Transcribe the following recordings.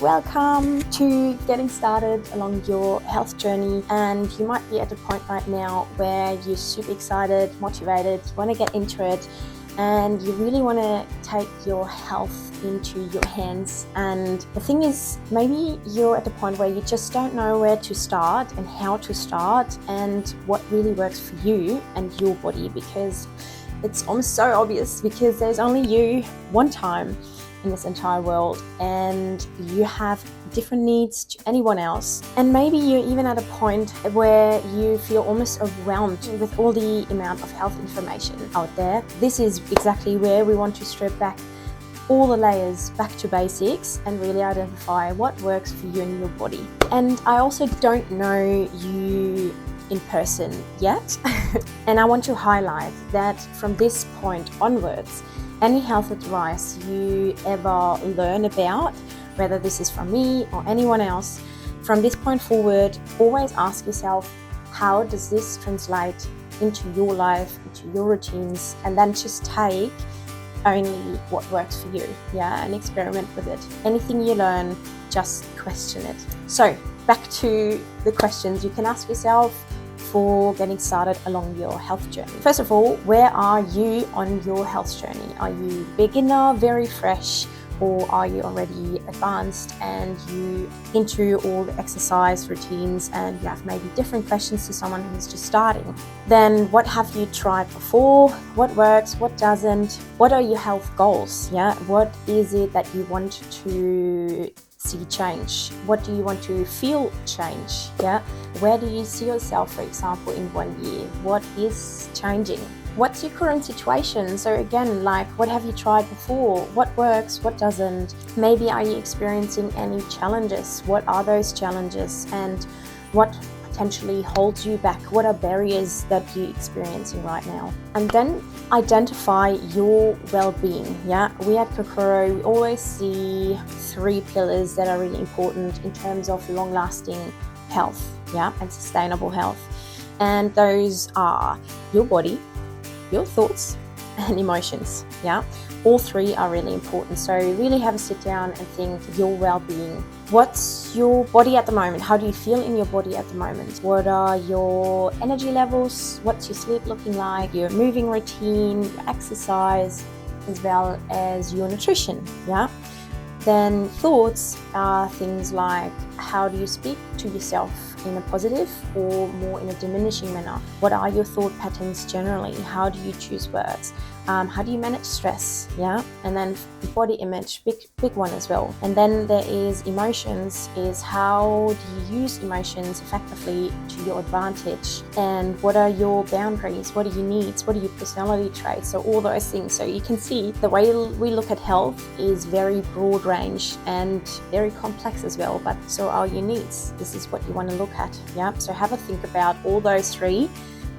Welcome to getting started along your health journey, and you might be at a point right now where you're super excited, motivated, you want to get into it, and you really want to take your health into your hands. And the thing is, maybe you're at the point where you just don't know where to start and how to start and what really works for you and your body, because it's almost so obvious, because there's only you one time in this entire world, and you have different needs to anyone else. And maybe you're even at a point where you feel almost overwhelmed with all the amount of health information out there. This is exactly where we want to strip back all the layers back to basics and really identify what works for you and your body. And I also don't know you in person yet, and I want to highlight that from this point onwards, any health advice you ever learn about, whether this is from me or anyone else, from this point forward, always ask yourself, how does this translate into your life, into your routines, and then just take only what works for you, and experiment with it. Anything you learn, just question it. So back to the questions you can ask yourself for getting started along your health journey. First of all, where are you on your health journey? Are you beginner, very fresh, or are you already advanced and you into all the exercise routines and you have maybe different questions to someone who's just starting? Then what have you tried before? What works? What doesn't? What are your health goals? What is it that you want to see change? What do you want to feel change? Where do you see yourself, for example, in 1 year? What is changing? What's your current situation? So again, like, what have you tried before? What works? What doesn't? Maybe are you experiencing any challenges? What are those challenges, and what potentially holds you back? What are barriers that you're experiencing right now? And then identify your well-being. We at Kokoro, we always see 3 pillars that are really important in terms of long-lasting health, and sustainable health. And those are your body, your thoughts, and emotions. All 3 are really important. So really have a sit down and think your well-being. What's your body at the moment? How do you feel in your body at the moment? What are your energy levels? What's your sleep looking like? Your moving routine, your exercise, as well as your nutrition. Then thoughts are things like, how do you speak to yourself in a positive or more in a diminishing manner? What are your thought patterns generally? How do you choose words? How do you manage stress? And then body image, big one as well. And then there is emotions, is how do you use emotions effectively to your advantage? And what are your boundaries? What are your needs? What are your personality traits? So all those things. So you can see the way we look at health is very broad range and very complex as well, but so are your needs. This is what you want to look at. So have a think about all those 3,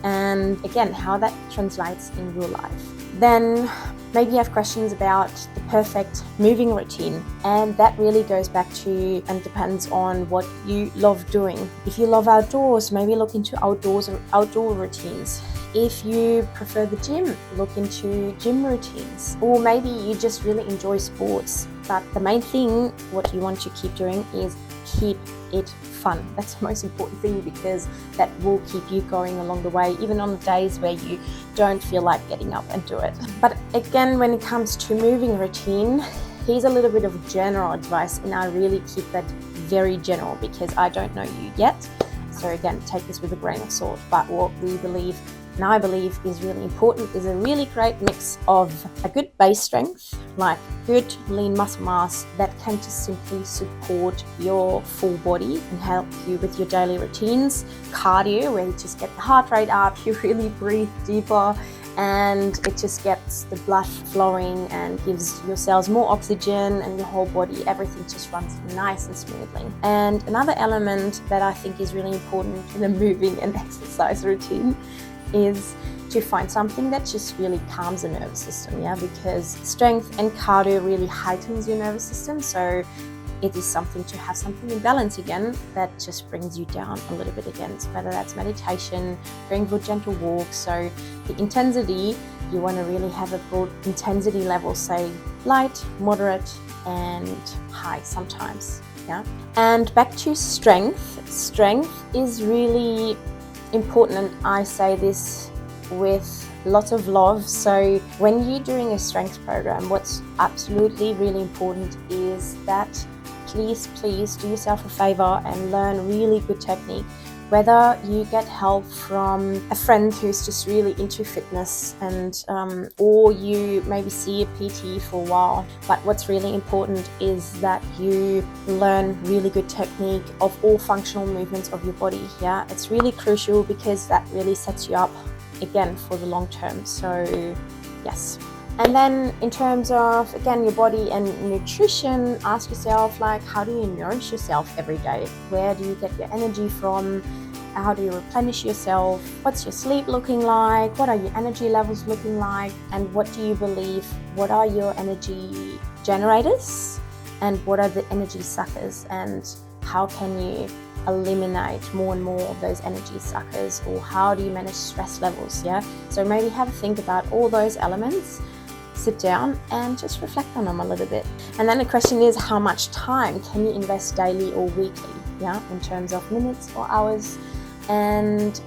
and again, how that translates in your life. Then maybe you have questions about the perfect moving routine, and that really goes back to and depends on what you love doing. If you love outdoors, maybe look into outdoor routines. If you prefer the gym, look into gym routines. Or maybe you just really enjoy sports, but the main thing, what you want to keep doing, is keep it fun. That's the most important thing, because that will keep you going along the way, even on the days where you don't feel like getting up and do it. But again, when it comes to moving routine, here's a little bit of general advice, and I really keep that very general because I don't know you yet. So again, take this with a grain of salt. But what we believe, and I believe, is really important, is a really great mix of a good base strength, like good lean muscle mass that can just simply support your full body and help you with your daily routines. Cardio, where you just get the heart rate up, you really breathe deeper, and it just gets the blood flowing and gives your cells more oxygen, and your whole body, everything just runs nice and smoothly. And another element that I think is really important in a moving and exercise routine is to find something that just really calms the nervous system, because strength and cardio really heightens your nervous system. So it is something to have something in balance again that just brings you down a little bit again. So whether that's meditation, going for gentle walks. So the intensity, you want to really have a broad intensity level, say light, moderate, and high sometimes. Yeah. And back to strength. Strength is really important, and I say this with lots of love. So when you're doing a strength program, what's absolutely really important is that please do yourself a favor and learn really good technique. Whether you get help from a friend who's just really into fitness, and or you maybe see a PT for a while, but what's really important is that you learn really good technique of all functional movements of your body. Yeah, it's really crucial because that really sets you up again for the long term. So yes. And then in terms of, again, your body and nutrition, ask yourself, like, how do you nourish yourself every day? Where do you get your energy from? How do you replenish yourself? What's your sleep looking like? What are your energy levels looking like? And what do you believe? What are your energy generators? And what are the energy suckers? And how can you eliminate more and more of those energy suckers? Or how do you manage stress levels? Yeah. So maybe have a think about all those elements. Sit down and just reflect on them a little bit. And then the question is, how much time can you invest daily or weekly? Yeah, in terms of minutes or hours. And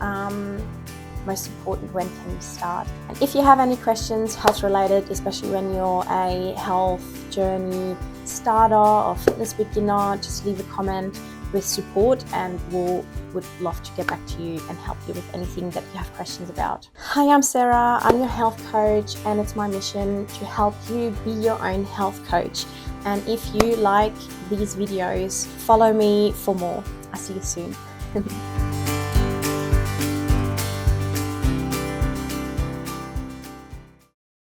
most important, when can you start? And if you have any questions health related, especially when you're a health journey starter or fitness beginner, just leave a comment with support, and would love to get back to you and help you with anything that you have questions about. Hi, I'm Sarah. I'm your health coach, and it's my mission to help you be your own health coach. And if you like these videos, follow me for more. I'll see you soon.